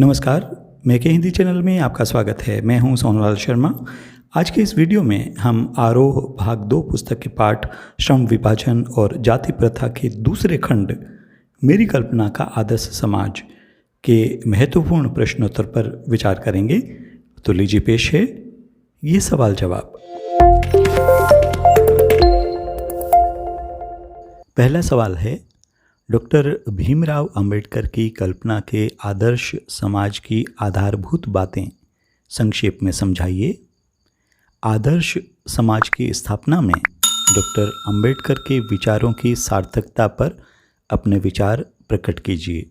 नमस्कार, मेके हिंदी चैनल में आपका स्वागत है। मैं हूं सोनलाल शर्मा। आज के इस वीडियो में हम आरोह भाग 2 पुस्तक के पाठ श्रम विभाजन और जाति प्रथा के दूसरे खंड मेरी कल्पना का आदर्श समाज के महत्वपूर्ण प्रश्नोत्तर पर विचार करेंगे। तो लीजिए पेश है ये सवाल जवाब। पहला सवाल है, डॉक्टर भीमराव अंबेडकर की कल्पना के आदर्श समाज की आधारभूत बातें संक्षेप में समझाइए। आदर्श समाज की स्थापना में डॉक्टर अंबेडकर के विचारों की सार्थकता पर अपने विचार प्रकट कीजिए।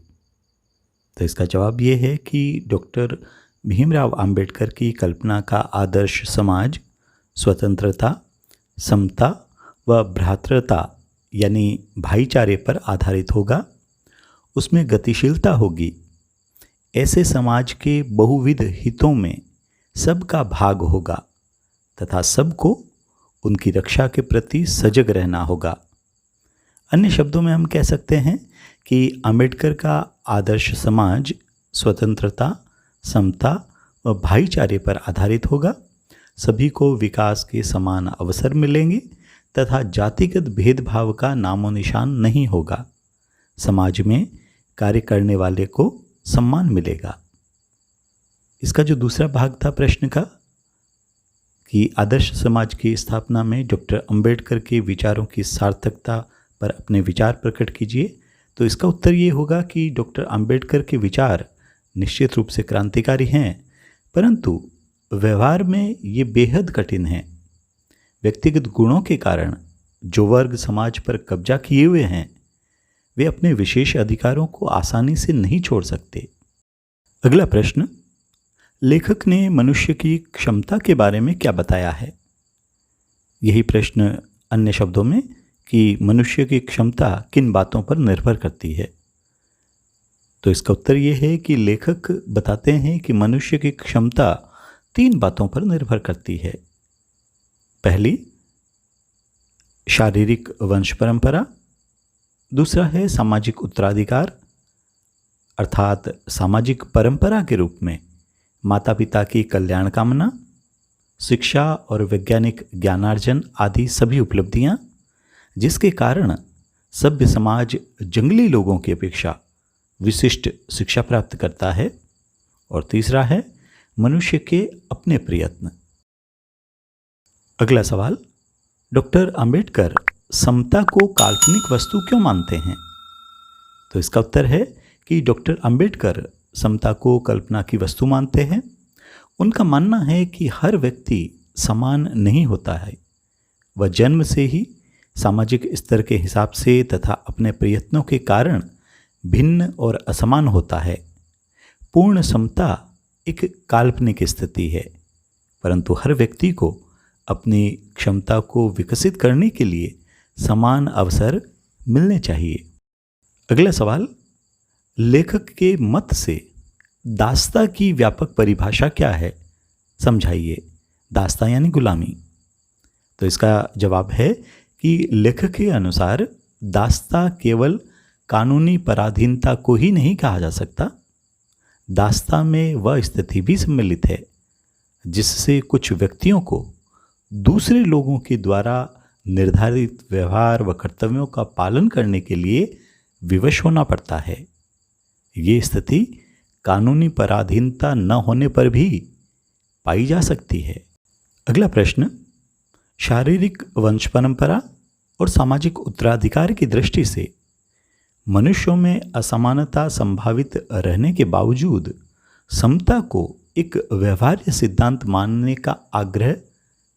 तो इसका जवाब ये है कि डॉक्टर भीमराव अंबेडकर की कल्पना का आदर्श समाज स्वतंत्रता, समता व भ्रातृता यानी भाईचारे पर आधारित होगा। उसमें गतिशीलता होगी। ऐसे समाज के बहुविध हितों में सबका भाग होगा तथा सबको उनकी रक्षा के प्रति सजग रहना होगा। अन्य शब्दों में हम कह सकते हैं कि अंबेडकर का आदर्श समाज स्वतंत्रता, समता व भाईचारे पर आधारित होगा। सभी को विकास के समान अवसर मिलेंगे तथा जातिगत भेदभाव का नामो निशान नहीं होगा। समाज में कार्य करने वाले को सम्मान मिलेगा। इसका जो दूसरा भाग था प्रश्न का कि आदर्श समाज की स्थापना में डॉक्टर अंबेडकर के विचारों की सार्थकता पर अपने विचार प्रकट कीजिए, तो इसका उत्तर ये होगा कि डॉक्टर अंबेडकर के विचार निश्चित रूप से क्रांतिकारी हैं, परंतु व्यवहार में ये बेहद कठिन हैं। व्यक्तिगत गुणों के कारण जो वर्ग समाज पर कब्जा किए हुए हैं वे अपने विशेष अधिकारों को आसानी से नहीं छोड़ सकते। अगला प्रश्न, लेखक ने मनुष्य की क्षमता के बारे में क्या बताया है? यही प्रश्न अन्य शब्दों में कि मनुष्य की क्षमता किन बातों पर निर्भर करती है। तो इसका उत्तर ये है कि लेखक बताते हैं कि मनुष्य की क्षमता 3 बातों पर निर्भर करती है। पहली, शारीरिक वंश परंपरा। दूसरा है सामाजिक उत्तराधिकार, अर्थात सामाजिक परंपरा के रूप में माता पिता की कल्याण कामना, शिक्षा और वैज्ञानिक ज्ञानार्जन आदि सभी उपलब्धियां, जिसके कारण सभ्य समाज जंगली लोगों की अपेक्षा विशिष्ट शिक्षा प्राप्त करता है। और तीसरा है मनुष्य के अपने प्रयत्न। अगला सवाल, डॉक्टर अंबेडकर समता को काल्पनिक वस्तु क्यों मानते हैं? तो इसका उत्तर है कि डॉक्टर अंबेडकर समता को कल्पना की वस्तु मानते हैं। उनका मानना है कि हर व्यक्ति समान नहीं होता है। वह जन्म से ही सामाजिक स्तर के हिसाब से तथा अपने प्रयत्नों के कारण भिन्न और असमान होता है। पूर्ण समता एक काल्पनिक स्थिति है, परंतु हर व्यक्ति को अपनी क्षमता को विकसित करने के लिए समान अवसर मिलने चाहिए। अगला सवाल, लेखक के मत से दास्ता की व्यापक परिभाषा क्या है? समझाइए। दास्ता यानी गुलामी। तो इसका जवाब है कि लेखक के अनुसार दास्ता केवल कानूनी पराधीनता को ही नहीं कहा जा सकता। दास्ता में वह स्थिति भी सम्मिलित है जिससे कुछ व्यक्तियों को दूसरे लोगों के द्वारा निर्धारित व्यवहार व कर्तव्यों का पालन करने के लिए विवश होना पड़ता है। ये स्थिति कानूनी पराधीनता न होने पर भी पाई जा सकती है। अगला प्रश्न, शारीरिक वंश परंपरा और सामाजिक उत्तराधिकार की दृष्टि से मनुष्यों में असमानता संभावित रहने के बावजूद समता को एक व्यवहार्य सिद्धांत मानने का आग्रह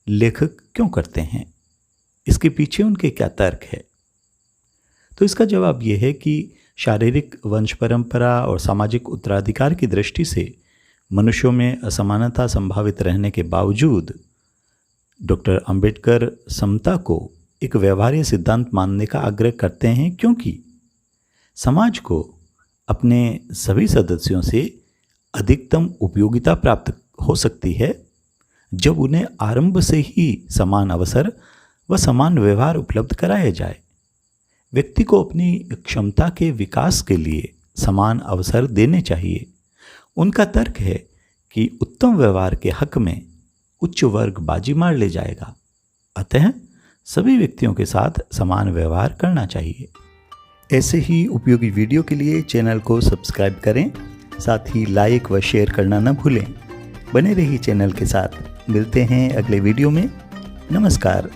लेखक क्यों करते हैं? इसके पीछे उनके क्या तर्क है? तो इसका जवाब यह है कि शारीरिक वंश परंपरा और सामाजिक उत्तराधिकार की दृष्टि से मनुष्यों में असमानता संभावित रहने के बावजूद डॉक्टर अंबेडकर समता को एक व्यवहार्य सिद्धांत मानने का आग्रह करते हैं, क्योंकि समाज को अपने सभी सदस्यों से अधिकतम उपयोगिता प्राप्त हो सकती है जब उन्हें आरंभ से ही समान अवसर व समान व्यवहार उपलब्ध कराया जाए। व्यक्ति को अपनी क्षमता के विकास के लिए समान अवसर देने चाहिए। उनका तर्क है कि उत्तम व्यवहार के हक में उच्च वर्ग बाजी मार ले जाएगा, अतः सभी व्यक्तियों के साथ समान व्यवहार करना चाहिए। ऐसे ही उपयोगी वीडियो के लिए चैनल को सब्सक्राइब करें, साथ ही लाइक व शेयर करना न भूलें। बने रहिए चैनल के साथ। मिलते हैं अगले वीडियो में। नमस्कार।